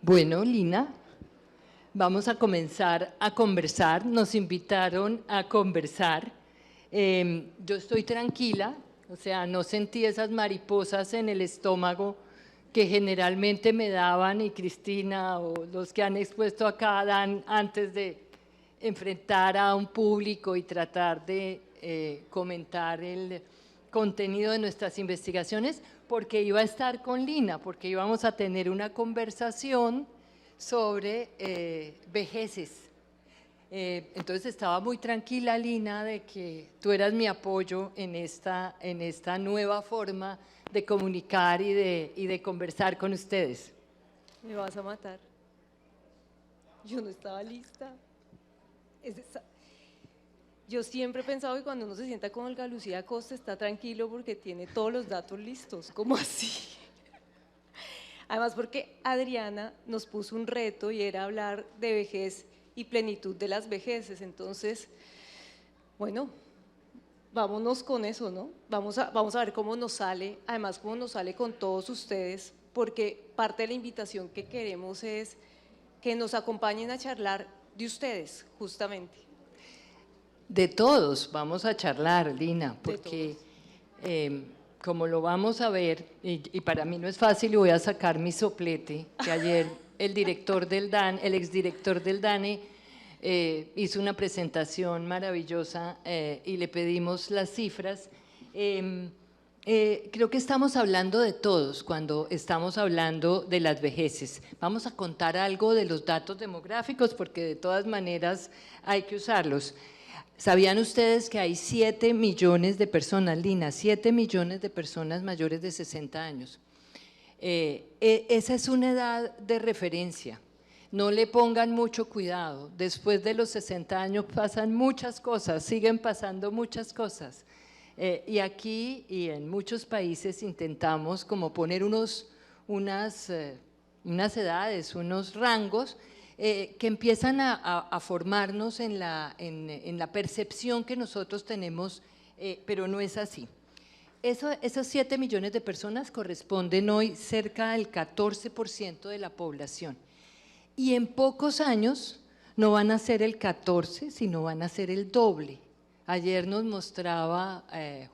Bueno, Lina, vamos a comenzar a conversar. Nos invitaron a conversar. Yo estoy tranquila, o sea, no sentí esas mariposas en el estómago que generalmente me daban, y Cristina o los que han expuesto acá dan antes de enfrentar a un público y tratar de comentar el contenido de nuestras investigaciones, porque iba a estar con Lina, porque íbamos a tener una conversación sobre vejeces. Entonces estaba muy tranquila, Lina, de que tú eras mi apoyo en esta nueva forma de comunicar y de conversar con ustedes. Me vas a matar. Yo no estaba lista. Yo siempre he pensado que cuando uno se sienta con Olga Lucía Acosta está tranquilo porque tiene todos los datos listos. ¿Cómo así? Además porque Adriana nos puso un reto y era hablar de vejez y plenitud de las vejeces. Entonces, bueno, vámonos con eso, ¿no? Vamos a ver cómo nos sale, además cómo nos sale con todos ustedes, porque parte de la invitación que queremos es que nos acompañen a charlar de ustedes, justamente. De todos vamos a charlar, Lina, porque como lo vamos a ver, y para mí no es fácil y voy a sacar mi soplete, que ayer el exdirector del DANE hizo una presentación maravillosa y le pedimos las cifras. Creo que estamos hablando de todos cuando estamos hablando de las vejeces. Vamos a contar algo de los datos demográficos porque de todas maneras hay que usarlos. ¿Sabían ustedes que hay 7 millones de personas, Lina, 7 millones de personas mayores de 60 años? Esa es una edad de referencia. No le pongan mucho cuidado. Después de los 60 años pasan muchas cosas, siguen pasando muchas cosas. Y aquí y en muchos países intentamos como poner unas edades, unos rangos que empiezan a formarnos en la percepción que nosotros tenemos, pero no es así. Esos 7 millones de personas corresponden hoy cerca del 14% de la población. Y en pocos años no van a ser el 14, sino van a ser el doble. Ayer nos mostraba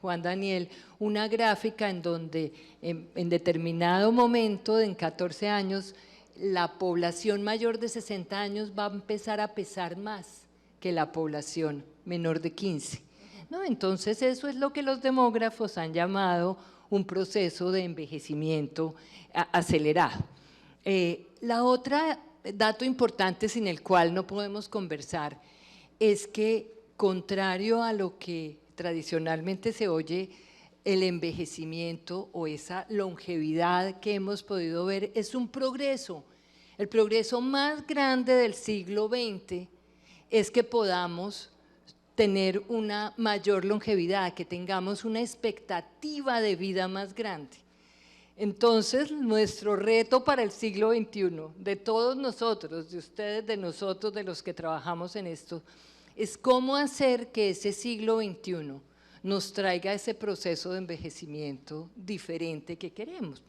Juan Daniel una gráfica en donde en determinado momento, en 14 años, la población mayor de 60 años va a empezar a pesar más que la población menor de 15. ¿No? Entonces eso es lo que los demógrafos han llamado un proceso de envejecimiento acelerado. La otra dato importante sin el cual no podemos conversar es que, contrario a lo que tradicionalmente se oye, el envejecimiento o esa longevidad que hemos podido ver es un progreso. El progreso más grande del siglo XX es que podamos tener una mayor longevidad, que tengamos una expectativa de vida más grande. Entonces, nuestro reto para el siglo XXI, de todos nosotros, de ustedes, de nosotros, de los que trabajamos en esto, es cómo hacer que ese siglo XXI nos traiga ese proceso de envejecimiento diferente que queremos.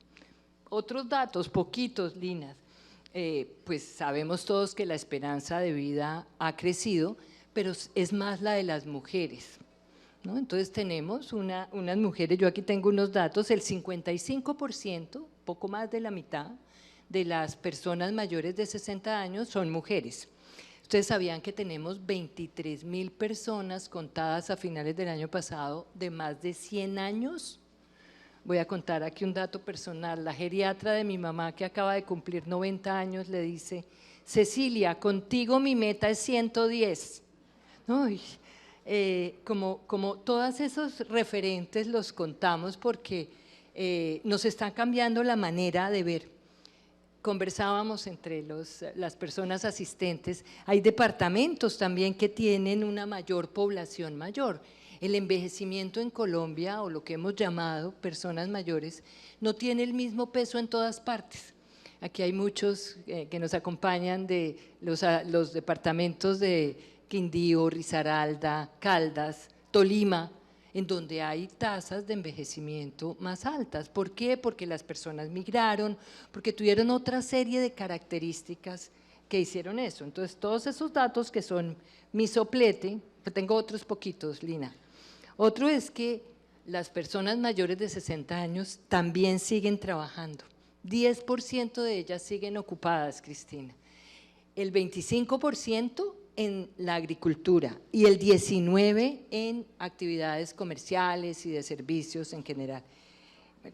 Otros datos, poquitos, Lina, pues sabemos todos que la esperanza de vida ha crecido, pero es más la de las mujeres, ¿no? Entonces tenemos unas mujeres, yo aquí tengo unos datos, el 55%, poco más de la mitad, de las personas mayores de 60 años son mujeres. Ustedes sabían que tenemos 23.000 personas contadas a finales del año pasado de más de 100 años. Voy a contar aquí un dato personal. La geriatra de mi mamá, que acaba de cumplir 90 años, le dice: Cecilia, contigo mi meta es 110. ¿No? Como todos esos referentes los contamos porque nos están cambiando la manera de ver. Conversábamos entre las personas asistentes, hay departamentos también que tienen una mayor población mayor. El envejecimiento en Colombia, o lo que hemos llamado personas mayores, no tiene el mismo peso en todas partes. Aquí hay muchos que nos acompañan de los departamentos de Quindío, Risaralda, Caldas, Tolima. en donde hay tasas de envejecimiento más altas. ¿Por qué? Porque las personas migraron, porque tuvieron otra serie de características que hicieron eso. Entonces, todos esos datos que son mi soplete, tengo otros poquitos, Lina. Otro es que las personas mayores de 60 años también siguen trabajando. 10% de ellas siguen ocupadas, Cristina. El 25% en la agricultura y el 19% en actividades comerciales y de servicios en general.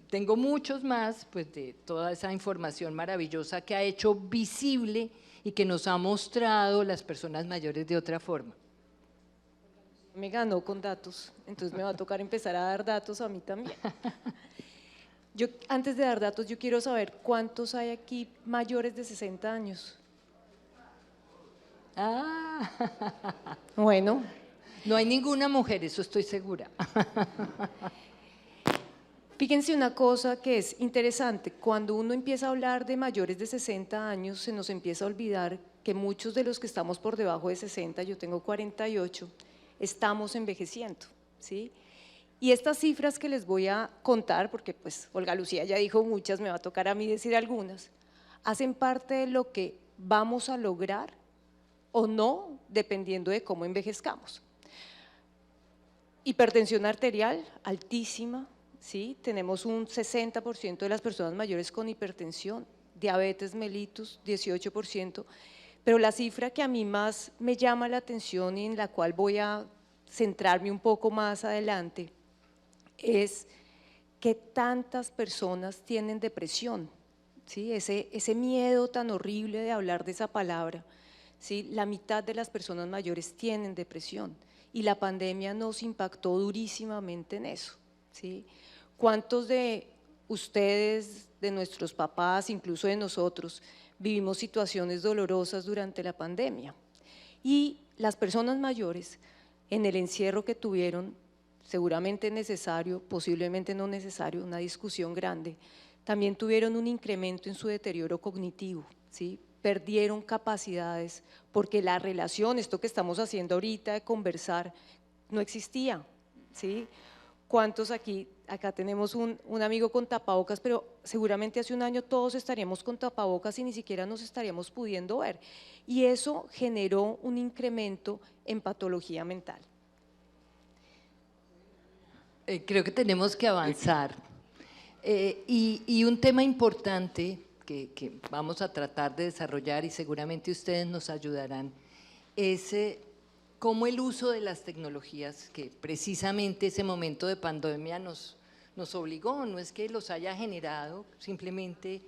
Tengo muchos más, pues, de toda esa información maravillosa que ha hecho visible y que nos ha mostrado las personas mayores de otra forma. Me ganó con datos, entonces me va a tocar empezar a dar datos a mí también. Yo, antes de dar datos, yo quiero saber cuántos hay aquí mayores de 60 años. Ah, Bueno, no hay ninguna mujer, eso estoy segura. fíjense una cosa que es interesante, cuando uno empieza a hablar de mayores de 60 años, se nos empieza a olvidar que muchos de los que estamos por debajo de 60, yo tengo 48, estamos envejeciendo, ¿sí? Y estas cifras que les voy a contar, porque pues Olga Lucía ya dijo muchas, me va a tocar a mí decir algunas, hacen parte de lo que vamos a lograr o no, dependiendo de cómo envejezcamos. Hipertensión arterial altísima, ¿sí? Tenemos un 60% de las personas mayores con hipertensión, diabetes mellitus 18%, pero la cifra que a mí más me llama la atención y en la cual voy a centrarme un poco más adelante es que tantas personas tienen depresión, ¿sí? Ese miedo tan horrible de hablar de esa palabra, ¿sí? La mitad de las personas mayores tienen depresión y la pandemia nos impactó durísimamente en eso, ¿sí? ¿Cuántos de ustedes, de nuestros papás, incluso de nosotros, vivimos situaciones dolorosas durante la pandemia? Y las personas mayores, en el encierro que tuvieron, seguramente necesario, posiblemente no necesario, una discusión grande, también tuvieron un incremento en su deterioro cognitivo, ¿sí? Perdieron capacidades porque la relación, esto que estamos haciendo ahorita de conversar, no existía, ¿sí? ¿Cuántos acá tenemos un amigo con tapabocas, pero seguramente hace un año todos estaríamos con tapabocas y ni siquiera nos estaríamos pudiendo ver? Y eso generó un incremento en patología mental. Creo que tenemos que avanzar. Y un tema importante que vamos a tratar de desarrollar y seguramente ustedes nos ayudarán es cómo el uso de las tecnologías, que precisamente ese momento de pandemia nos obligó, no es que los haya generado, simplemente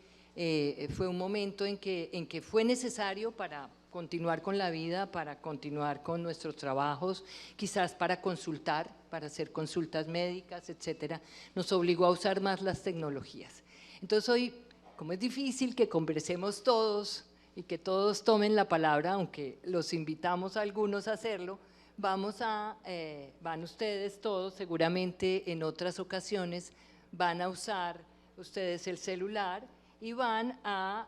fue un momento en que fue necesario para continuar con la vida, para continuar con nuestros trabajos, quizás para consultar, para hacer consultas médicas, etcétera, nos obligó a usar más las tecnologías. Entonces hoy, como es difícil que conversemos todos y que todos tomen la palabra, aunque los invitamos a algunos a hacerlo, van ustedes todos, seguramente en otras ocasiones, van a usar ustedes el celular y van a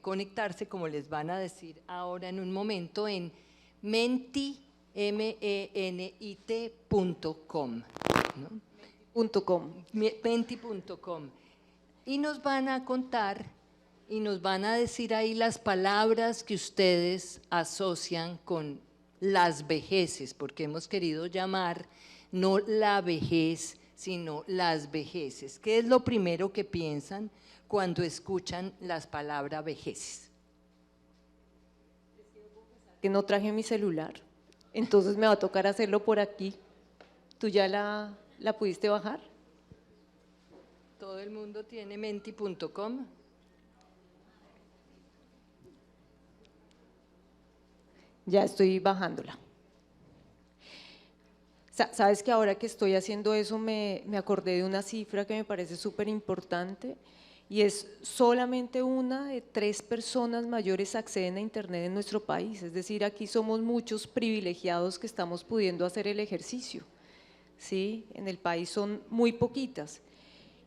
conectarse, como les van a decir ahora en un momento, en menti, menit.com, ¿no? Menti.com. Y nos van a contar y nos van a decir ahí las palabras que ustedes asocian con las vejeces, porque hemos querido llamar no la vejez, sino las vejeces. ¿Qué es lo primero que piensan cuando escuchan las palabras vejeces? Que no traje mi celular, entonces me va a tocar hacerlo por aquí. ¿Tú ya la pudiste bajar? ¿Todo el mundo tiene menti.com? Ya estoy bajándola. Sabes que ahora que estoy haciendo eso me acordé de una cifra que me parece súper importante y es solamente 1 de 3 personas mayores acceden a internet en nuestro país, es decir, aquí somos muchos privilegiados que estamos pudiendo hacer el ejercicio, ¿sí? En el país son muy poquitas.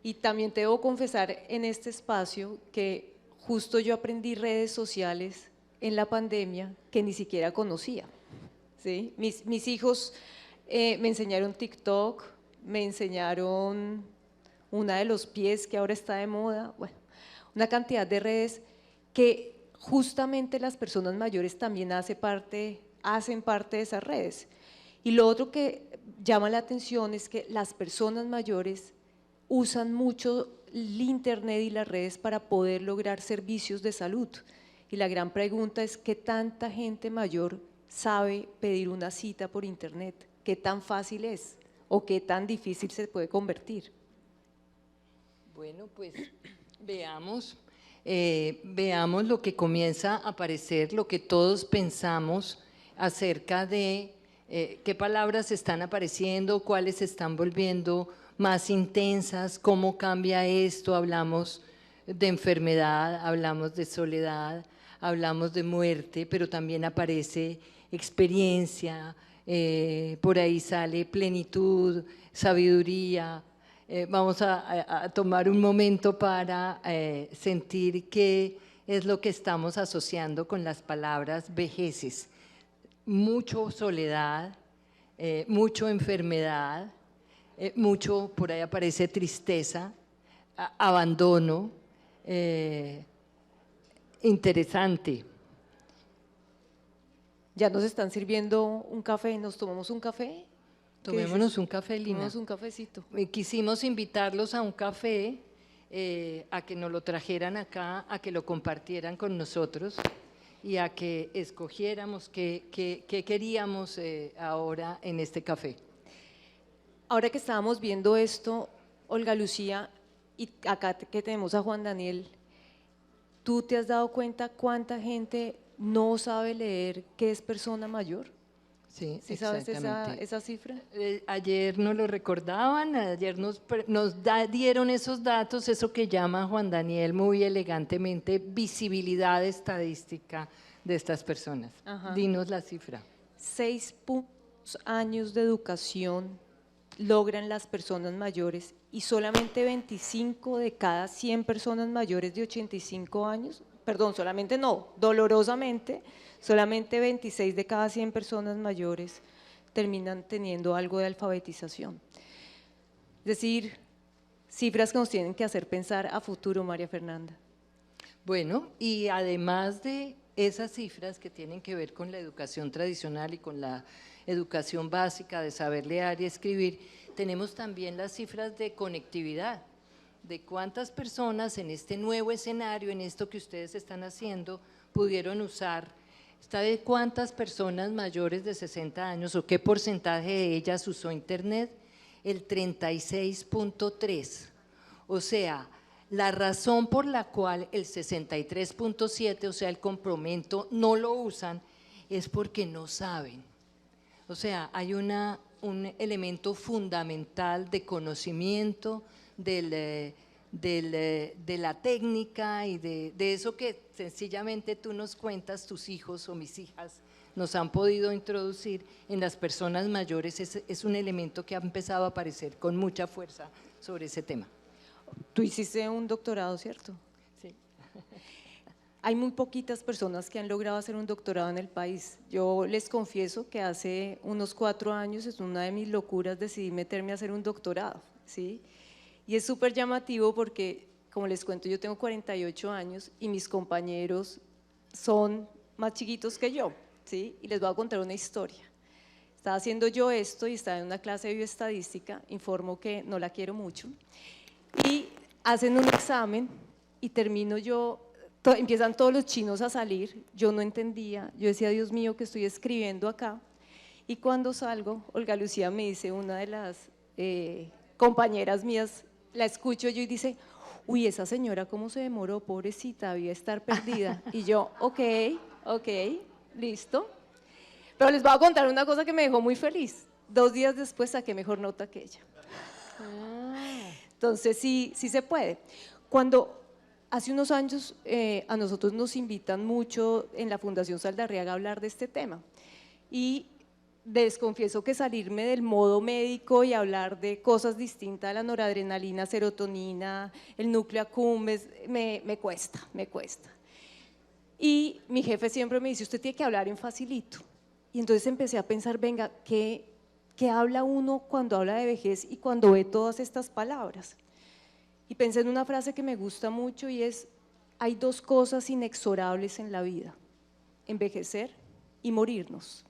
Y también te debo confesar en este espacio que justo yo aprendí redes sociales en la pandemia que ni siquiera conocía, ¿sí? Mis hijos Me enseñaron TikTok, me enseñaron una de los pies que ahora está de moda, bueno, una cantidad de redes que justamente las personas mayores también hacen parte de esas redes. Y lo otro que llama la atención es que las personas mayores usan mucho el internet y las redes para poder lograr servicios de salud. Y la gran pregunta es ¿qué tanta gente mayor sabe pedir una cita por internet? ¿Qué tan fácil es o qué tan difícil se puede convertir? Bueno, pues veamos lo que comienza a aparecer, lo que todos pensamos acerca de qué palabras están apareciendo, cuáles se están volviendo más intensas, cómo cambia esto. Hablamos de enfermedad, hablamos de soledad, hablamos de muerte, pero también aparece experiencia, por ahí sale plenitud, sabiduría. Vamos a tomar un momento para sentir qué es lo que estamos asociando con las palabras vejeces. Mucho soledad, mucho enfermedad, mucho, por ahí aparece tristeza, abandono, interesante. Ya nos están sirviendo un café, ¿nos tomamos un café? Tomémonos un café, Lina. Tomémonos un cafecito. Quisimos invitarlos a un café, a que nos lo trajeran acá, a que lo compartieran con nosotros y a que escogiéramos qué queríamos ahora en este café. Ahora que estábamos viendo esto, Olga Lucía, y acá que tenemos a Juan Daniel, ¿tú te has dado cuenta cuánta gente no sabe leer qué es persona mayor? Sí, ¿Sí sabes esa cifra? Ayer nos lo recordaban, ayer nos dieron esos datos, eso que llama Juan Daniel muy elegantemente visibilidad estadística de estas personas. Ajá. Dinos la cifra. 6 años de educación logran las personas mayores y solamente 25 de cada 100 personas mayores de 85 años, perdón, solamente no, dolorosamente, solamente 26 de cada 100 personas mayores terminan teniendo algo de alfabetización. Es decir, cifras que nos tienen que hacer pensar a futuro, María Fernanda. Bueno, y además de esas cifras que tienen que ver con la educación tradicional y con la educación básica de saber leer y escribir, tenemos también las cifras de conectividad, de cuántas personas en este nuevo escenario, en esto que ustedes están haciendo, pudieron usar. ¿Sabe cuántas personas mayores de 60 años o qué porcentaje de ellas usó internet? El 36.3%. O sea, la razón por la cual el 63.7%, o sea, el complemento, no lo usan es porque no saben. O sea, hay un elemento fundamental de conocimiento de la técnica y de eso que sencillamente tú nos cuentas, tus hijos o mis hijas nos han podido introducir en las personas mayores. Es un elemento que ha empezado a aparecer con mucha fuerza sobre ese tema. Tú hiciste un doctorado, ¿cierto? Sí. Hay muy poquitas personas que han logrado hacer un doctorado en el país. Yo les confieso que hace unos 4 años, es una de mis locuras, decidí meterme a hacer un doctorado, ¿sí? Y es súper llamativo porque, como les cuento, yo tengo 48 años y mis compañeros son más chiquitos que yo, ¿sí? Y les voy a contar una historia. Estaba haciendo yo esto y estaba en una clase de bioestadística, informo que no la quiero mucho, y hacen un examen y termino yo, empiezan todos los chinos a salir, yo no entendía, yo decía, Dios mío, ¿qué estoy escribiendo acá? Y cuando salgo, Olga Lucía me dice, una de las compañeras mías, la escucho yo y dice, uy, esa señora cómo se demoró, pobrecita, debía estar perdida. Y yo, ok, listo. Pero les voy a contar una cosa que me dejó muy feliz. 2 días después saqué mejor nota que ella. Entonces sí se puede. Cuando hace unos años a nosotros nos invitan mucho en la Fundación Saldarriaga a hablar de este tema y les confieso que salirme del modo médico y hablar de cosas distintas a la noradrenalina, serotonina, el núcleo accumbens, me cuesta. Y mi jefe siempre me dice, usted tiene que hablar en facilito. Y entonces empecé a pensar, venga, ¿qué ¿qué habla uno cuando habla de vejez y cuando ve todas estas palabras? Y pensé en una frase que me gusta mucho y es: hay dos cosas inexorables en la vida, envejecer y morirnos,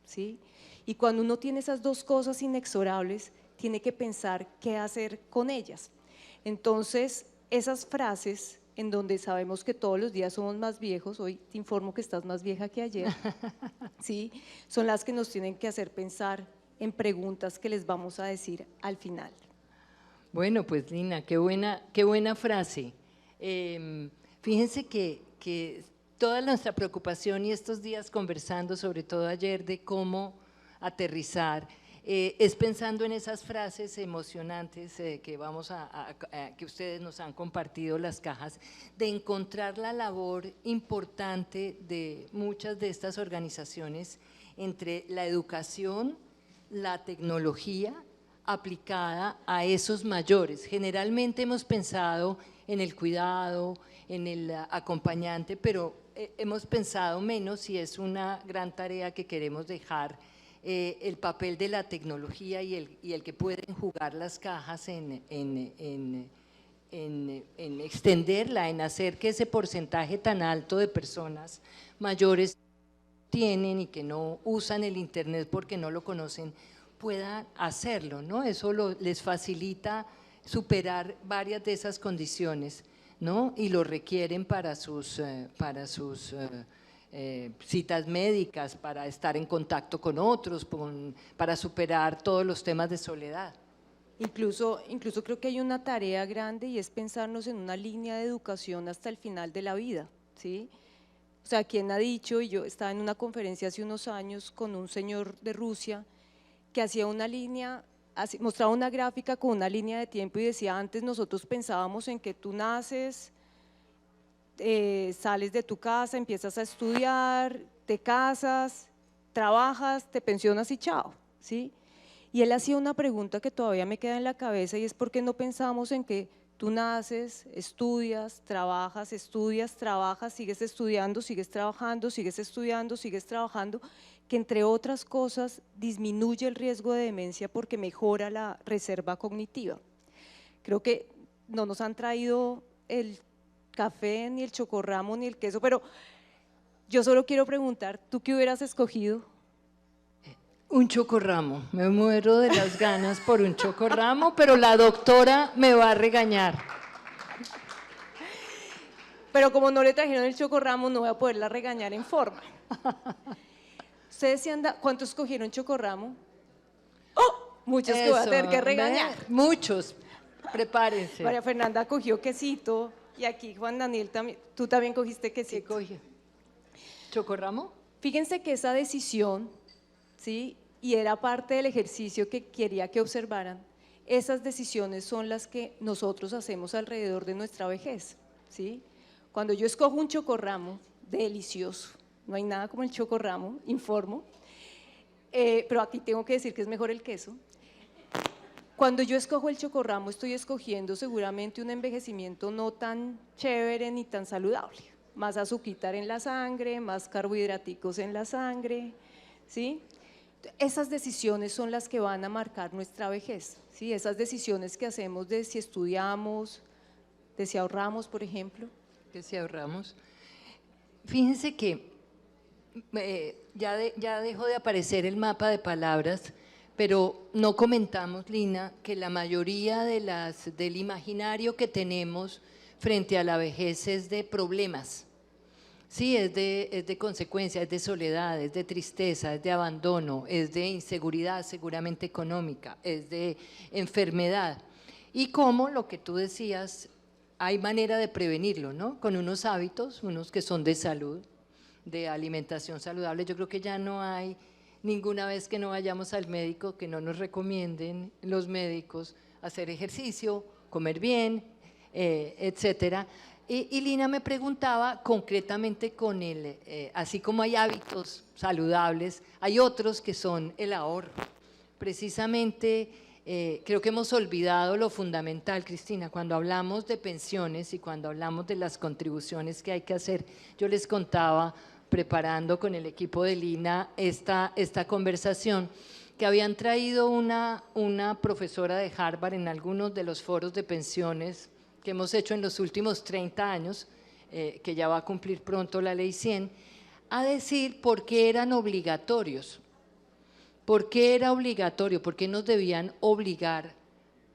¿sí? Y cuando uno tiene esas dos cosas inexorables, tiene que pensar qué hacer con ellas. Entonces, esas frases en donde sabemos que todos los días somos más viejos, hoy te informo que estás más vieja que ayer, ¿sí? Son las que nos tienen que hacer pensar en preguntas que les vamos a decir al final. Bueno, pues Lina, qué buena frase. Fíjense que toda nuestra preocupación y estos días conversando, sobre todo ayer, de cómo aterrizar, es pensando en esas frases emocionantes que ustedes nos han compartido, las cajas, de encontrar la labor importante de muchas de estas organizaciones entre la educación, la tecnología aplicada a esos mayores. Generalmente hemos pensado en el cuidado, en el acompañante, pero hemos pensado menos, y es una gran tarea que queremos dejar, el papel de la tecnología y el que pueden jugar las cajas en extenderla, en hacer que ese porcentaje tan alto de personas mayores tienen y que no usan el internet porque no lo conocen, puedan hacerlo, ¿no? Eso les facilita superar varias de esas condiciones, ¿no? Y lo requieren para sus citas médicas, para estar en contacto con otros, para superar todos los temas de soledad. Incluso creo que hay una tarea grande y es pensarnos en una línea de educación hasta el final de la vida, ¿sí? O sea, quien ha dicho, y yo estaba en una conferencia hace unos años con un señor de Rusia que hacía una línea, mostraba una gráfica con una línea de tiempo y decía: antes nosotros pensábamos en que tú naces, sales de tu casa, empiezas a estudiar, te casas, trabajas, te pensionas y chao, ¿sí? Y él hacía una pregunta que todavía me queda en la cabeza y es: ¿por qué no pensamos en que tú naces, estudias, trabajas, sigues estudiando, sigues trabajando, sigues estudiando, sigues trabajando, que entre otras cosas disminuye el riesgo de demencia porque mejora la reserva cognitiva? Creo que no nos han traído el café, ni el chocorramo, ni el queso, pero yo solo quiero preguntar, ¿tú qué hubieras escogido? Un chocorramo, me muero de las ganas por un chocorramo, pero la doctora me va a regañar. Pero como no le trajeron el chocorramo, no voy a poderla regañar en forma. ¿Ustedes cuántos escogieron chocorramo? ¡Oh! Muchos que voy a tener que regañar. Muchos, prepárense. María Fernanda cogió quesito y aquí Juan Daniel también. ¿Tú también cogiste quesito? ¿Qué cogió? ¿Chocorramo? Fíjense que esa decisión, ¿sí? Y era parte del ejercicio que quería que observaran. Esas decisiones son las que nosotros hacemos alrededor de nuestra vejez, ¿sí? Cuando yo escojo un chocorramo, delicioso, no hay nada como el chocorramo, informo, pero aquí tengo que decir que es mejor el queso. Cuando yo escojo el chocorramo, estoy escogiendo seguramente un envejecimiento no tan chévere ni tan saludable, más azuquitar en la sangre, más carbohidraticos en la sangre, ¿sí? Esas decisiones son las que van a marcar nuestra vejez, ¿sí? Esas decisiones que hacemos de si estudiamos, de si ahorramos, por ejemplo. Que si ahorramos. Fíjense que ya dejó de aparecer el mapa de palabras, pero no comentamos, Lina, que la mayoría del imaginario que tenemos frente a la vejez es de problemas. Sí, es de consecuencia, es de soledad, es de tristeza, es de abandono, es de inseguridad seguramente económica, es de enfermedad. Y como lo que tú decías, hay manera de prevenirlo, ¿no? Con unos hábitos, unos que son de salud, de alimentación saludable. Yo creo que ya no hay ninguna vez que no vayamos al médico que no nos recomienden los médicos hacer ejercicio, comer bien, etcétera. Y Lina me preguntaba concretamente con así como hay hábitos saludables, hay otros que son el ahorro. Precisamente creo que hemos olvidado lo fundamental, Cristina, cuando hablamos de pensiones y cuando hablamos de las contribuciones que hay que hacer. Yo les contaba, preparando con el equipo de Lina esta conversación, que habían traído una profesora de Harvard en algunos de los foros de pensiones que hemos hecho en los últimos 30 años, que ya va a cumplir pronto la Ley 100, a decir por qué eran obligatorios. ¿Por qué era obligatorio? ¿Por qué nos debían obligar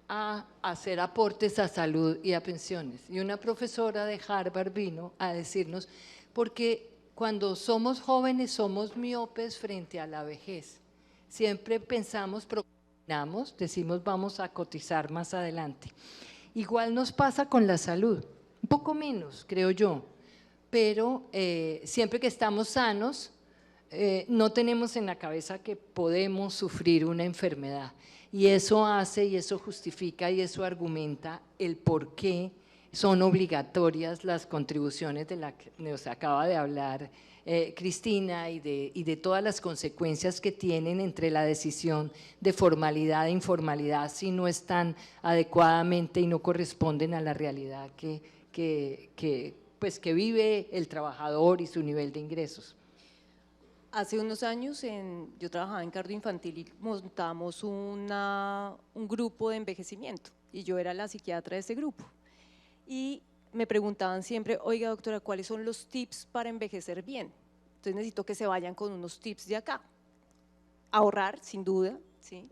a hacer aportes a salud y a pensiones? Y una profesora de Harvard vino a decirnos, porque cuando somos jóvenes somos miopes frente a la vejez. Siempre pensamos, procrastinamos, decimos vamos a cotizar más adelante. Igual nos pasa con la salud, un poco menos, creo yo, pero siempre que estamos sanos, no tenemos en la cabeza que podemos sufrir una enfermedad. Y eso hace, y eso justifica, y eso argumenta el por qué son obligatorias las contribuciones de las que nos acaba de hablar Cristina, y de todas las consecuencias que tienen entre la decisión de formalidad e informalidad si no están adecuadamente y no corresponden a la realidad pues, que vive el trabajador y su nivel de ingresos. Hace unos años yo trabajaba en Cardio Infantil y montamos un grupo de envejecimiento y yo era la psiquiatra de ese grupo. Y me preguntaban siempre, oiga doctora, ¿cuáles son los tips para envejecer bien? Entonces necesito que se vayan con unos tips de acá. Ahorrar, sin duda, ¿sí?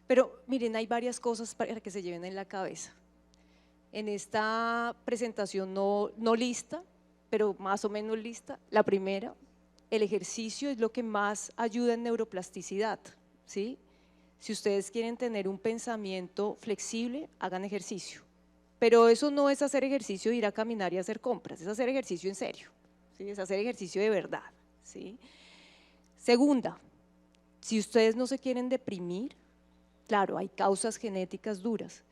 Pero miren, hay varias cosas para que se lleven en la cabeza. En esta presentación no lista, pero más o menos lista, la primera, el ejercicio es lo que más ayuda en neuroplasticidad, ¿sí? Si ustedes quieren tener un pensamiento flexible, hagan ejercicio. Pero eso no es hacer ejercicio, ir a caminar y hacer compras, es hacer ejercicio en serio, ¿sí? Es hacer ejercicio de verdad, ¿sí? Segunda, si ustedes no se quieren deprimir, claro, hay causas genéticas duras,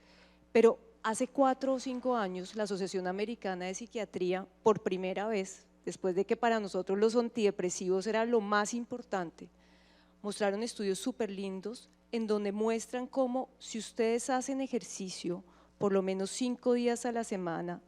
pero hace 4 o 5 años la Asociación Americana de Psiquiatría, por primera vez, después de que para nosotros los antidepresivos era lo más importante, mostraron estudios súper lindos en donde muestran cómo si ustedes hacen ejercicio por lo menos 5 días a la semana,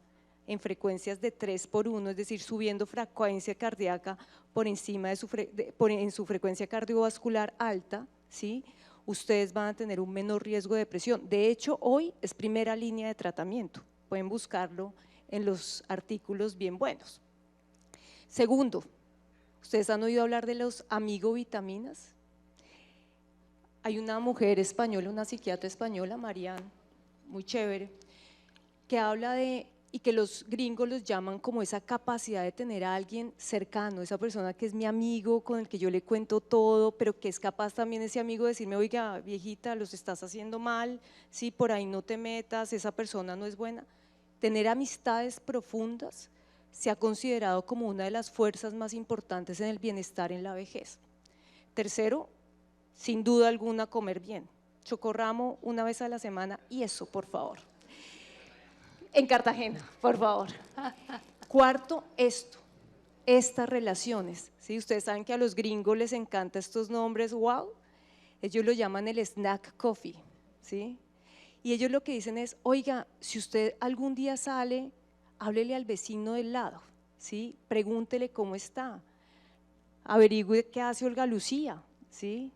en frecuencias de 3x1, es decir, subiendo frecuencia cardíaca por encima de en su frecuencia cardiovascular alta, ¿sí? Ustedes van a tener un menor riesgo de depresión. De hecho, hoy es primera línea de tratamiento, pueden buscarlo en los artículos bien buenos. Segundo, ¿ustedes han oído hablar de los amigos-vitaminas? Hay una mujer española, una psiquiatra española, Marianne, muy chévere, que habla de, y que los gringos los llaman como esa capacidad de tener a alguien cercano, esa persona que es mi amigo, con el que yo le cuento todo, pero que es capaz también ese amigo de decirme, oiga, viejita, los estás haciendo mal, sí, por ahí no te metas, esa persona no es buena. Tener amistades profundas se ha considerado como una de las fuerzas más importantes en el bienestar en la vejez. Tercero, sin duda alguna, comer bien. Chocorramo una vez a la semana y eso, por favor. En Cartagena, por favor. Cuarto, estas relaciones, ¿sí? Ustedes saben que a los gringos les encantan estos nombres, wow, ellos lo llaman el snack coffee, ¿sí? Y ellos lo que dicen es, oiga, si usted algún día sale, háblele al vecino del lado, ¿sí? Pregúntele cómo está, averigüe qué hace Olga Lucía, ¿sí?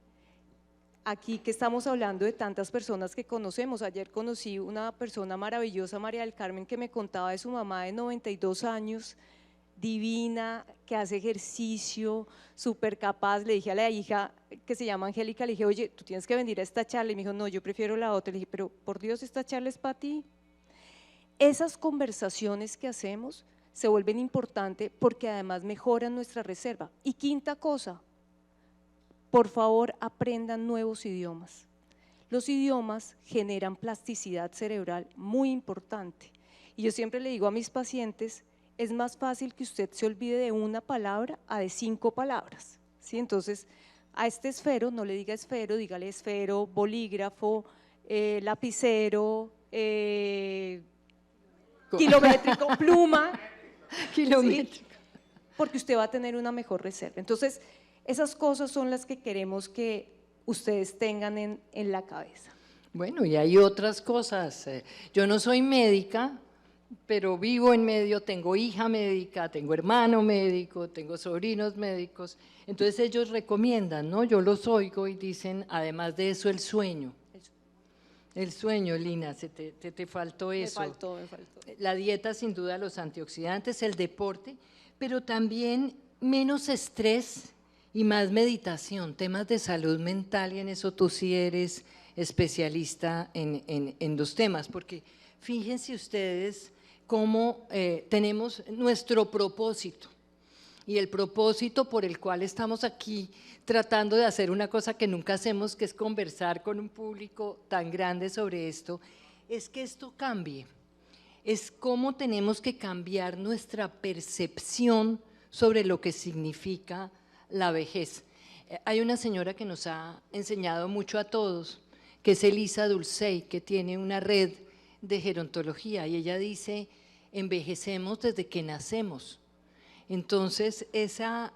Aquí que estamos hablando de tantas personas que conocemos, ayer conocí una persona maravillosa, María del Carmen, que me contaba de su mamá de 92 años, divina, que hace ejercicio, súper capaz. Le dije a la hija que se llama Angélica, le dije, oye, tú tienes que venir a esta charla, y me dijo, no, yo prefiero la otra. Le dije, pero por Dios, esta charla es para ti. Esas conversaciones que hacemos se vuelven importantes porque además mejoran nuestra reserva. Y quinta cosa, por favor, aprendan nuevos idiomas. Los idiomas generan plasticidad cerebral muy importante. Y yo siempre le digo a mis pacientes, es más fácil que usted se olvide de una palabra a de 5 palabras, ¿sí? Entonces, a este esfero no le diga esfero, dígale esfero, bolígrafo, lapicero, kilométrico, pluma, kilométrico. ¿sí? Porque usted va a tener una mejor reserva. Entonces, esas cosas son las que queremos que ustedes tengan en la cabeza. Bueno, y hay otras cosas. Yo no soy médica, pero vivo en medio, tengo hija médica, tengo hermano médico, tengo sobrinos médicos, entonces ellos recomiendan, ¿no? Yo los oigo y dicen, además de eso, el sueño. El sueño, Lina, te faltó eso. Me faltó. La dieta, sin duda, los antioxidantes, el deporte, pero también menos estrés y más meditación, temas de salud mental, y en eso tú sí eres especialista en los temas, porque fíjense ustedes cómo tenemos nuestro propósito, y el propósito por el cual estamos aquí tratando de hacer una cosa que nunca hacemos, que es conversar con un público tan grande sobre esto, es que esto cambie. Es cómo tenemos que cambiar nuestra percepción sobre lo que significa la vejez. Hay una señora que nos ha enseñado mucho a todos, que es Elisa Dulcey, que tiene una red de gerontología, y ella dice, envejecemos desde que nacemos. Entonces, esa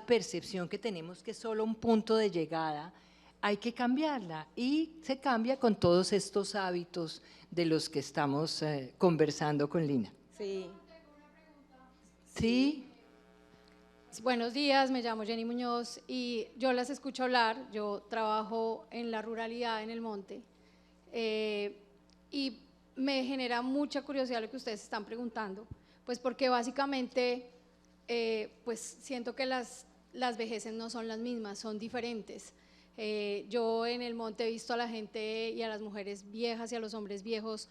percepción que tenemos que es solo un punto de llegada, hay que cambiarla, y se cambia con todos estos hábitos de los que estamos conversando con Lina. Sí. ¿Sí? Buenos días, me llamo Jenny Muñoz y yo las escucho hablar. Yo trabajo en la ruralidad, en el monte, y me genera mucha curiosidad lo que ustedes están preguntando, pues porque básicamente pues siento que las vejeces no son las mismas, son diferentes. Yo en el monte he visto a la gente y a las mujeres viejas y a los hombres viejos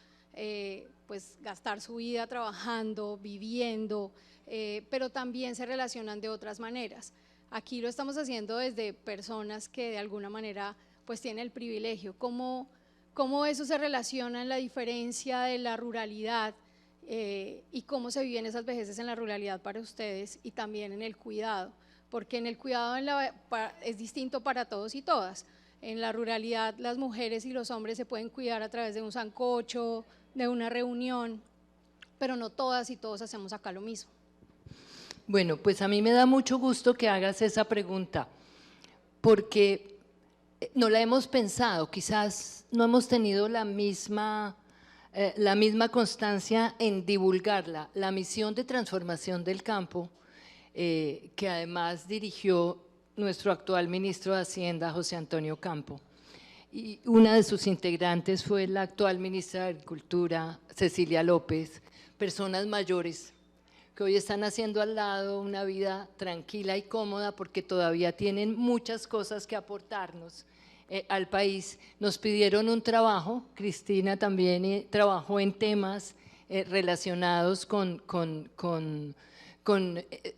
pues gastar su vida trabajando, viviendo, pero también se relacionan de otras maneras. Aquí lo estamos haciendo desde personas que de alguna manera pues tienen el privilegio. ¿Cómo eso se relaciona en la diferencia de la ruralidad y cómo se viven esas vejeces en la ruralidad para ustedes y también en el cuidado? Porque en el cuidado es distinto para todos y todas. En la ruralidad las mujeres y los hombres se pueden cuidar a través de un sancocho, de una reunión, pero no todas y todos hacemos acá lo mismo. Bueno, pues a mí me da mucho gusto que hagas esa pregunta, porque no la hemos pensado, quizás no hemos tenido la misma constancia en divulgarla. La misión de transformación del campo, que además dirigió nuestro actual ministro de Hacienda, José Antonio Campo, y una de sus integrantes fue la actual ministra de Agricultura, Cecilia López, personas mayores que hoy están haciendo al lado una vida tranquila y cómoda porque todavía tienen muchas cosas que aportarnos al país. Nos pidieron un trabajo, Cristina también trabajó en temas relacionados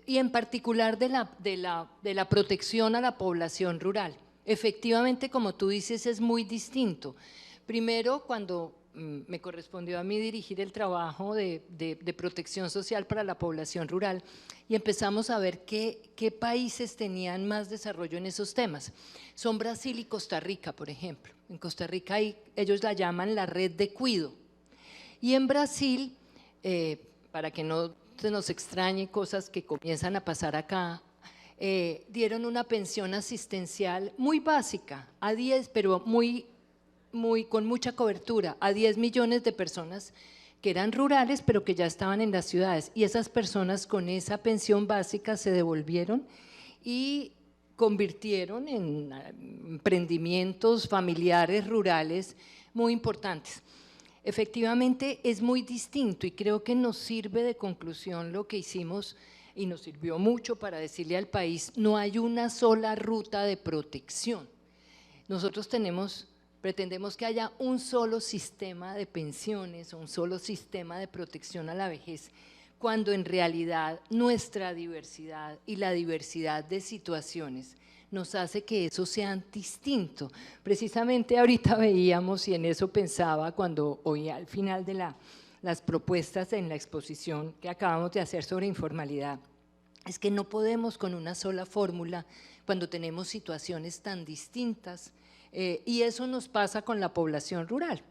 y en particular de la protección a la población rural. Efectivamente, como tú dices, es muy distinto. Primero, cuando me correspondió a mí dirigir el trabajo de protección social para la población rural, y empezamos a ver qué países tenían más desarrollo en esos temas. Son Brasil y Costa Rica, por ejemplo. En Costa Rica ellos la llaman la red de cuido. Y en Brasil, para que no se nos extrañe cosas que comienzan a pasar acá, dieron una pensión asistencial muy básica, pero con mucha cobertura, a 10 millones de personas que eran rurales, pero que ya estaban en las ciudades. Y esas personas con esa pensión básica se devolvieron y convirtieron en emprendimientos familiares rurales muy importantes. Efectivamente, es muy distinto y creo que nos sirve de conclusión lo que hicimos y nos sirvió mucho para decirle al país, no hay una sola ruta de protección. Nosotros pretendemos que haya un solo sistema de pensiones, un solo sistema de protección a la vejez, cuando en realidad nuestra diversidad y la diversidad de situaciones nos hace que eso sea distinto. Precisamente ahorita veíamos, y en eso pensaba cuando oía al final de las propuestas en la exposición que acabamos de hacer sobre informalidad, es que no podemos con una sola fórmula cuando tenemos situaciones tan distintas, y eso nos pasa con la población rural.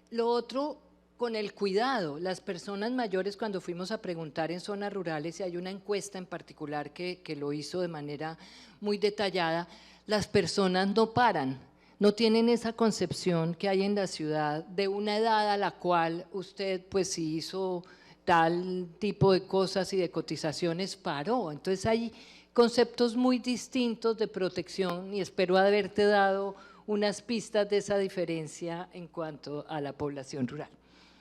Lo otro, con el cuidado, las personas mayores, cuando fuimos a preguntar en zonas rurales, y hay una encuesta en particular que lo hizo de manera muy detallada, las personas no paran, no tienen esa concepción que hay en la ciudad de una edad a la cual usted pues si hizo tal tipo de cosas y de cotizaciones paró. Entonces hay conceptos muy distintos de protección y espero haberte dado unas pistas de esa diferencia en cuanto a la población rural.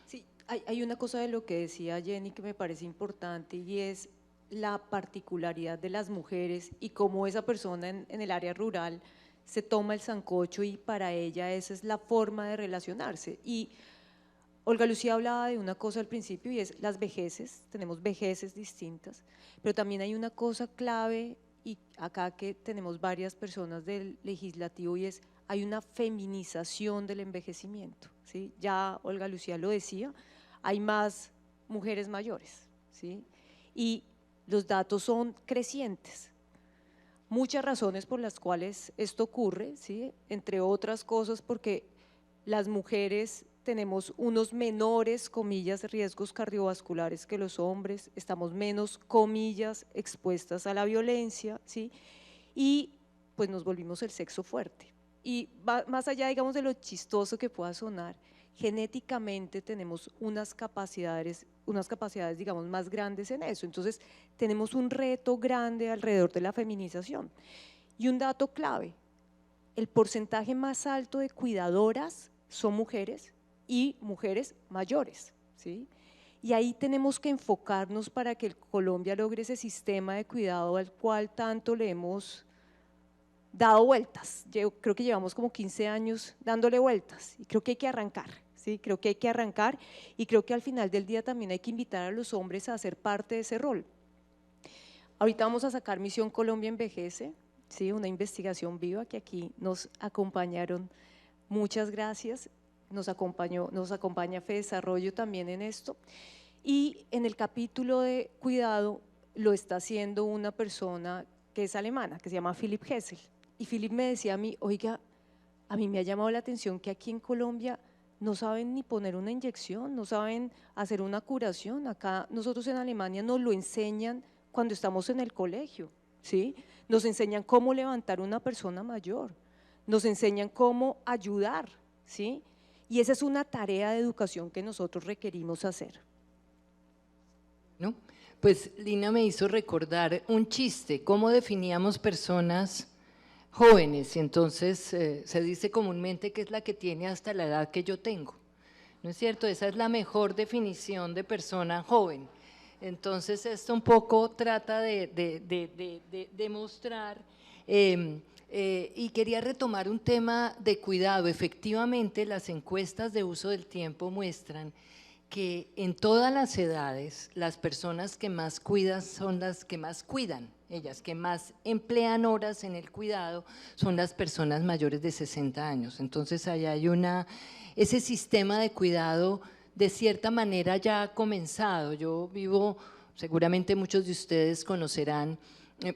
Sí, hay una cosa de lo que decía Jenny que me parece importante y es la particularidad de las mujeres y cómo esa persona en el área rural se toma el sancocho y para ella esa es la forma de relacionarse. Y Olga Lucía hablaba de una cosa al principio y es las vejeces, tenemos vejeces distintas, pero también hay una cosa clave y acá que tenemos varias personas del legislativo y es hay una feminización del envejecimiento, ¿sí? Ya Olga Lucía lo decía, hay más mujeres mayores, ¿sí? Y los datos son crecientes. Muchas razones por las cuales esto ocurre, ¿sí? Entre otras cosas porque las mujeres tenemos unos menores, comillas, riesgos cardiovasculares que los hombres, estamos menos, comillas, expuestas a la violencia, ¿sí? Y pues nos volvimos el sexo fuerte. Y más allá, digamos, de lo chistoso que pueda sonar, genéticamente tenemos unas capacidades, digamos, más grandes en eso. Entonces, tenemos un reto grande alrededor de la feminización. Y un dato clave, el porcentaje más alto de cuidadoras son mujeres y mujeres mayores, ¿sí? Y ahí tenemos que enfocarnos para que Colombia logre ese sistema de cuidado al cual tanto le hemos dado vueltas. Yo creo que llevamos como 15 años dándole vueltas y creo que hay que arrancar, ¿sí? Creo que hay que arrancar y creo que al final del día también hay que invitar a los hombres a ser parte de ese rol. Ahorita vamos a sacar Misión Colombia Envejece, ¿sí? Una investigación viva que aquí nos acompañaron. Muchas gracias. Nos acompaña FEDesarrollo también en esto. Y en el capítulo de cuidado lo está haciendo una persona que es alemana, que se llama Philipp Hessel. Y Philipp me decía a mí, oiga, a mí me ha llamado la atención que aquí en Colombia no saben ni poner una inyección, no saben hacer una curación. Acá nosotros en Alemania nos lo enseñan cuando estamos en el colegio, ¿sí? Nos enseñan cómo levantar una persona mayor, nos enseñan cómo ayudar, ¿sí? Y esa es una tarea de educación que nosotros requerimos hacer. ¿No? Pues Lina me hizo recordar un chiste, cómo definíamos personas jóvenes, y entonces se dice comúnmente que es la que tiene hasta la edad que yo tengo, ¿no es cierto? Esa es la mejor definición de persona joven. Entonces esto un poco trata de mostrar, y quería retomar un tema de cuidado. Efectivamente, las encuestas de uso del tiempo muestran que en todas las edades las personas que más cuidan son las que más cuidan, ellas que más emplean horas en el cuidado son las personas mayores de 60 años. Entonces ahí hay ese sistema de cuidado de cierta manera ya ha comenzado. Yo vivo, seguramente muchos de ustedes conocerán,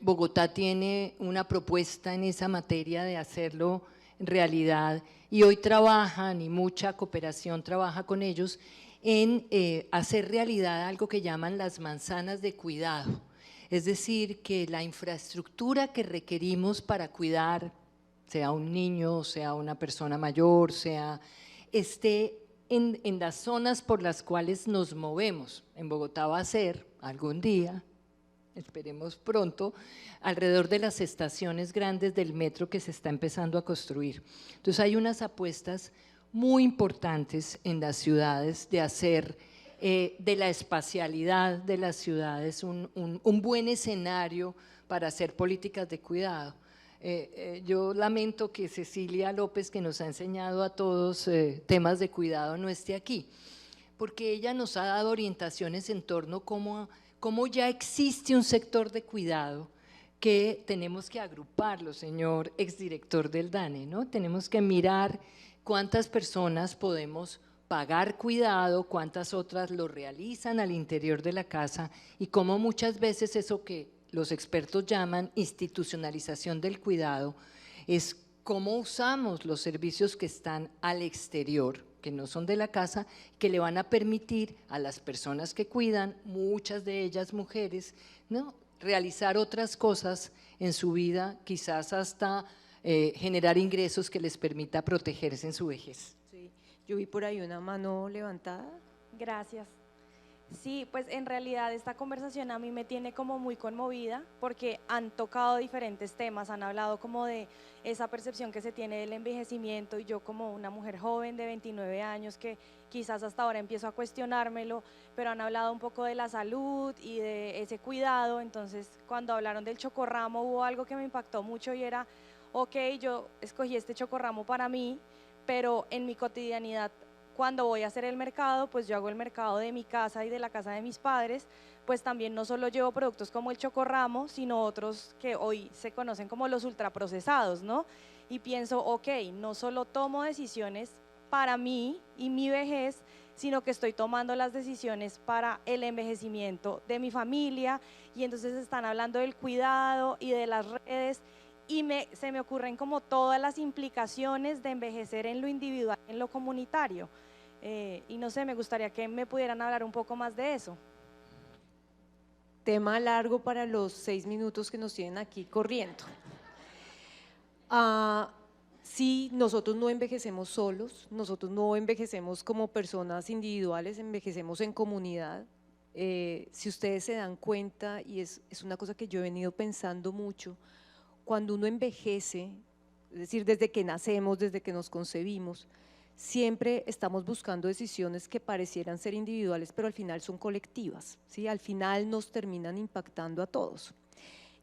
Bogotá tiene una propuesta en esa materia de hacerlo realidad y hoy trabajan y mucha cooperación trabaja con ellos en hacer realidad algo que llaman las manzanas de cuidado, es decir, que la infraestructura que requerimos para cuidar, sea un niño, sea una persona mayor, esté en las zonas por las cuales nos movemos. En Bogotá va a ser algún día, esperemos pronto, alrededor de las estaciones grandes del metro que se está empezando a construir. Entonces hay unas apuestas muy importantes en las ciudades de hacer de la espacialidad de las ciudades un buen escenario para hacer políticas de cuidado. Yo lamento que Cecilia López, que nos ha enseñado a todos temas de cuidado, no esté aquí, porque ella nos ha dado orientaciones en torno a cómo ya existe un sector de cuidado que tenemos que agruparlo, señor exdirector del DANE, ¿no? Tenemos que mirar cuántas personas podemos pagar cuidado, cuántas otras lo realizan al interior de la casa y cómo muchas veces eso que los expertos llaman institucionalización del cuidado es cómo usamos los servicios que están al exterior, que no son de la casa, que le van a permitir a las personas que cuidan, muchas de ellas mujeres, ¿no?, realizar otras cosas en su vida, quizás hasta generar ingresos que les permita protegerse en su vejez. Sí, yo vi por ahí una mano levantada. Gracias. Sí, pues en realidad esta conversación a mí me tiene como muy conmovida porque han tocado diferentes temas, han hablado como de esa percepción que se tiene del envejecimiento y yo como una mujer joven de 29 años que quizás hasta ahora empiezo a cuestionármelo, pero han hablado un poco de la salud y de ese cuidado. Entonces cuando hablaron del chocorramo hubo algo que me impactó mucho y era, ok, yo escogí este chocorramo para mí, pero en mi cotidianidad cuando voy a hacer el mercado, pues yo hago el mercado de mi casa y de la casa de mis padres, pues también no solo llevo productos como el chocorramo, sino otros que hoy se conocen como los ultraprocesados, ¿no? Y pienso, ok, no solo tomo decisiones para mí y mi vejez, sino que estoy tomando las decisiones para el envejecimiento de mi familia, y entonces están hablando del cuidado y de las redes, y se me ocurren como todas las implicaciones de envejecer en lo individual, en lo comunitario. Y no sé, me gustaría que me pudieran hablar un poco más de eso. Tema largo para los 6 minutos que nos tienen aquí corriendo. Sí, nosotros no envejecemos solos, nosotros no envejecemos como personas individuales, envejecemos en comunidad. Si ustedes se dan cuenta, y es una cosa que yo he venido pensando mucho, cuando uno envejece, es decir, desde que nacemos, desde que nos concebimos, siempre estamos buscando decisiones que parecieran ser individuales, pero al final son colectivas, ¿sí? Al final nos terminan impactando a todos.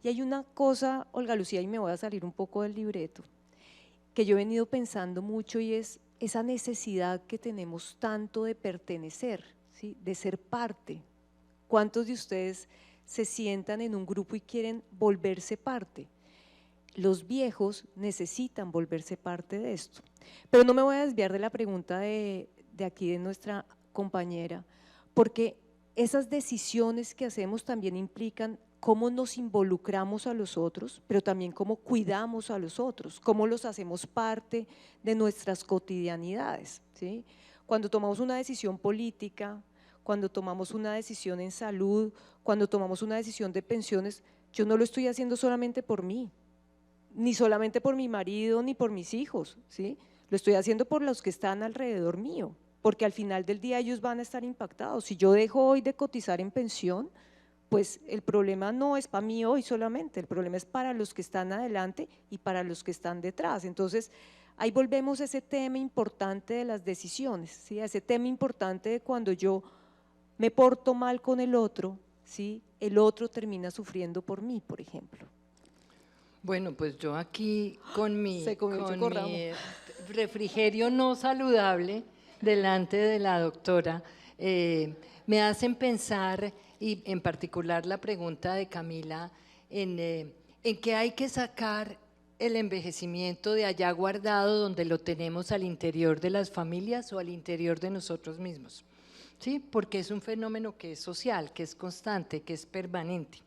Y hay una cosa, Olga Lucía, y me voy a salir un poco del libreto, que yo he venido pensando mucho, y es esa necesidad que tenemos tanto de pertenecer, ¿sí? De ser parte. ¿Cuántos de ustedes se sientan en un grupo y quieren volverse parte? Los viejos necesitan volverse parte de esto. Pero no me voy a desviar de la pregunta de aquí de nuestra compañera, porque esas decisiones que hacemos también implican cómo nos involucramos a los otros, pero también cómo cuidamos a los otros, cómo los hacemos parte de nuestras cotidianidades, ¿sí? Cuando tomamos una decisión política, cuando tomamos una decisión en salud, cuando tomamos una decisión de pensiones, yo no lo estoy haciendo solamente por mí, ni solamente por mi marido, ni por mis hijos, ¿sí? Lo estoy haciendo por los que están alrededor mío, porque al final del día ellos van a estar impactados. Si yo dejo hoy de cotizar en pensión, pues el problema no es para mí hoy solamente, el problema es para los que están adelante y para los que están detrás. Entonces, ahí volvemos a ese tema importante de las decisiones, ¿sí? A ese tema importante de cuando yo me porto mal con el otro, ¿sí? El otro termina sufriendo por mí, por ejemplo. Bueno, pues yo aquí con mi chocorramo. refrigerio no saludable delante de la doctora, me hacen pensar, y en particular la pregunta de Camila, en que hay que sacar el envejecimiento de allá guardado donde lo tenemos al interior de las familias o al interior de nosotros mismos, ¿sí? Porque es un fenómeno que es social, que es constante, que es permanente.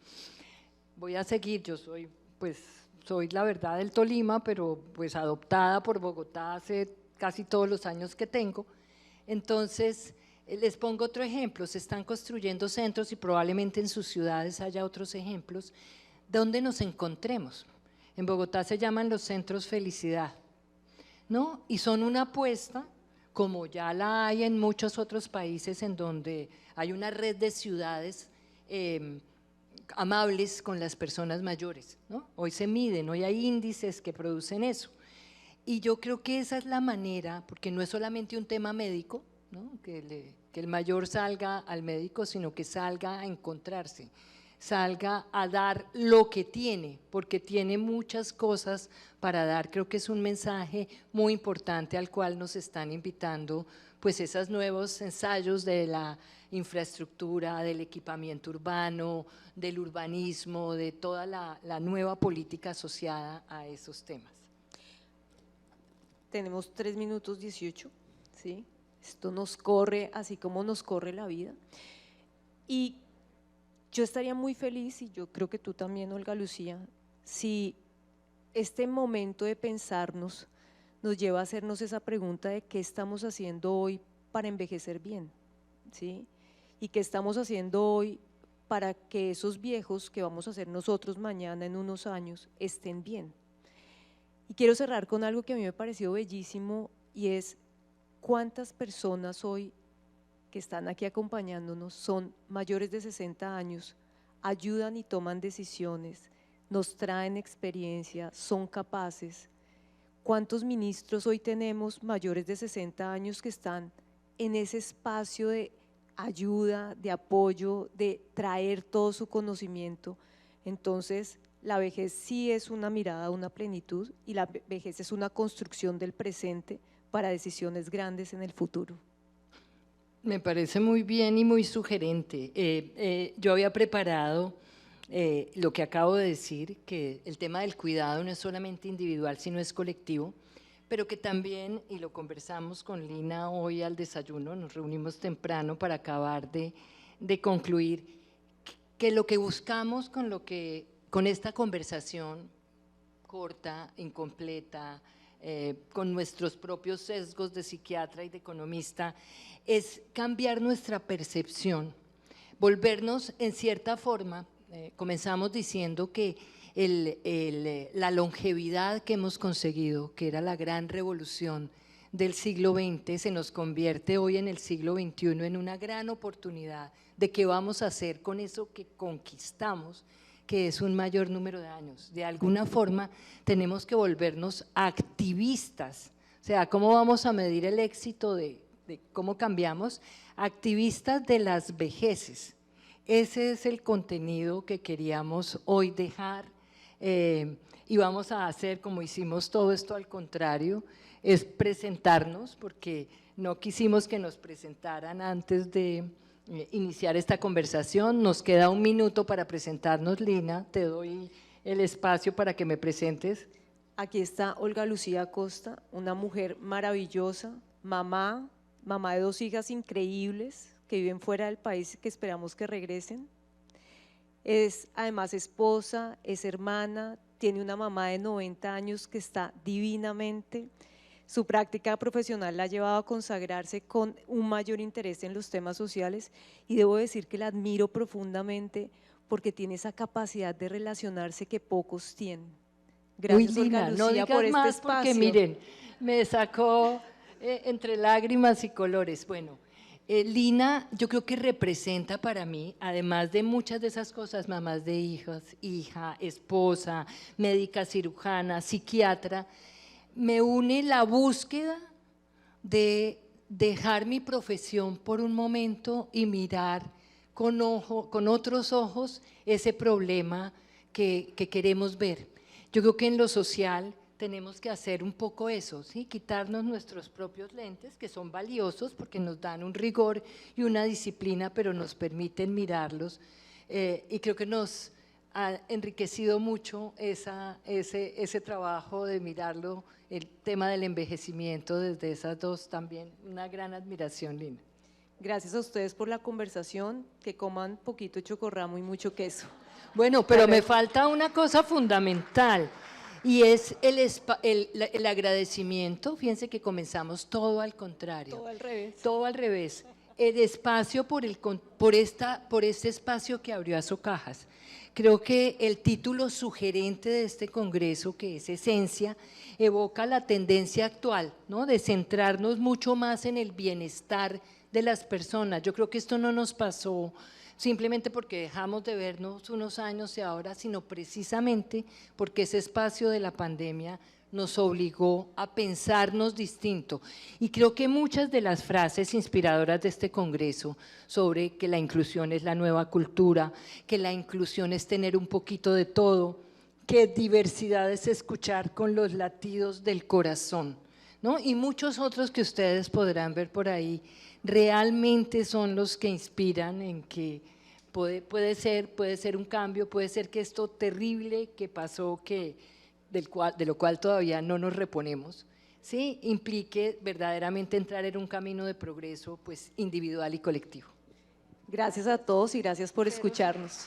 Voy a seguir, yo soy la verdad del Tolima, pero pues adoptada por Bogotá hace casi todos los años que tengo. Entonces, les pongo otro ejemplo, se están construyendo centros y probablemente en sus ciudades haya otros ejemplos, donde nos encontremos. En Bogotá se llaman los centros Felicidad, ¿no? Y son una apuesta, como ya la hay en muchos otros países en donde hay una red de ciudades amables con las personas mayores, ¿no? Hoy se miden, hoy hay índices que producen eso. Y yo creo que esa es la manera, porque no es solamente un tema médico, ¿no? Que el mayor salga al médico, sino que salga a encontrarse, salga a dar lo que tiene, porque tiene muchas cosas para dar. Creo que es un mensaje muy importante al cual nos están invitando, pues esos nuevos ensayos de la infraestructura, del equipamiento urbano, del urbanismo, de toda la nueva política asociada a esos temas. Tenemos 3 minutos 18, ¿sí? Esto nos corre así como nos corre la vida. Y yo estaría muy feliz, y yo creo que tú también, Olga Lucía, si este momento de pensarnos nos lleva a hacernos esa pregunta de qué estamos haciendo hoy para envejecer bien, ¿sí? Y qué estamos haciendo hoy para que esos viejos que vamos a ser nosotros mañana en unos años estén bien. Y quiero cerrar con algo que a mí me pareció bellísimo y es cuántas personas hoy que están aquí acompañándonos son mayores de 60 años, ayudan y toman decisiones, nos traen experiencia, son capaces. ¿Cuántos ministros hoy tenemos mayores de 60 años que están en ese espacio de ayuda, de apoyo, de traer todo su conocimiento? Entonces, la vejez sí es una mirada a una plenitud y la vejez es una construcción del presente para decisiones grandes en el futuro. Me parece muy bien y muy sugerente. Yo había preparado lo que acabo de decir, que el tema del cuidado no es solamente individual, sino es colectivo, pero que también, y lo conversamos con Lina hoy al desayuno, nos reunimos temprano para acabar de concluir, que lo que buscamos con esta conversación corta, incompleta, con nuestros propios sesgos de psiquiatra y de economista, es cambiar nuestra percepción, volvernos en cierta forma, comenzamos diciendo que la longevidad que hemos conseguido, que era la gran revolución del siglo XX, se nos convierte hoy en el siglo XXI en una gran oportunidad de qué vamos a hacer con eso que conquistamos, que es un mayor número de años. De alguna forma tenemos que volvernos activistas, o sea, ¿cómo vamos a medir el éxito de cómo cambiamos? Activistas de las vejeces. Ese es el contenido que queríamos hoy dejar y vamos a hacer, como hicimos todo esto al contrario, es presentarnos, porque no quisimos que nos presentaran antes de iniciar esta conversación. Nos queda un minuto para presentarnos. Lina, te doy el espacio para que me presentes. Aquí está Olga Lucía Acosta, una mujer maravillosa, mamá de 2 hijas increíbles que viven fuera del país y que esperamos que regresen. Es además esposa, es hermana, tiene una mamá de 90 años que está divinamente. Su práctica profesional la ha llevado a consagrarse con un mayor interés en los temas sociales y debo decir que la admiro profundamente porque tiene esa capacidad de relacionarse que pocos tienen. Gracias, Olga Lucía, no digas por este más espacio. porque miren, me sacó entre lágrimas y colores. Bueno, Lina, yo creo que representa para mí, además de muchas de esas cosas, mamás de hija, esposa, médica cirujana, psiquiatra, me une la búsqueda de dejar mi profesión por un momento y mirar con otros ojos ese problema que queremos ver. Yo creo que en lo social tenemos que hacer un poco eso, ¿sí? Quitarnos nuestros propios lentes, que son valiosos porque nos dan un rigor y una disciplina, pero nos permiten mirarlos, y creo que nos ha enriquecido mucho ese trabajo de mirarlo, el tema del envejecimiento desde esas dos también, una gran admiración, Lina. Gracias a ustedes por la conversación, que coman poquito chocorramo y mucho queso. Bueno, pero me falta una cosa fundamental y es el agradecimiento. Fíjense que comenzamos todo al contrario. Todo al revés. Todo al revés. El espacio por este espacio que abrió Azocajas. Creo que el título sugerente de este congreso, que es Esencia, evoca la tendencia actual, ¿no? De centrarnos mucho más en el bienestar de las personas. Yo creo que esto no nos pasó simplemente porque dejamos de vernos unos años y ahora, sino precisamente porque ese espacio de la pandemia nos obligó a pensarnos distinto. Y creo que muchas de las frases inspiradoras de este congreso sobre que la inclusión es la nueva cultura, que la inclusión es tener un poquito de todo, que diversidad es escuchar con los latidos del corazón, ¿no? Y muchos otros que ustedes podrán ver por ahí, realmente son los que inspiran en que puede ser un cambio, puede ser que esto terrible que pasó, de lo cual todavía no nos reponemos, ¿sí? Implique verdaderamente entrar en un camino de progreso, pues, individual y colectivo. Gracias a todos y gracias por escucharnos.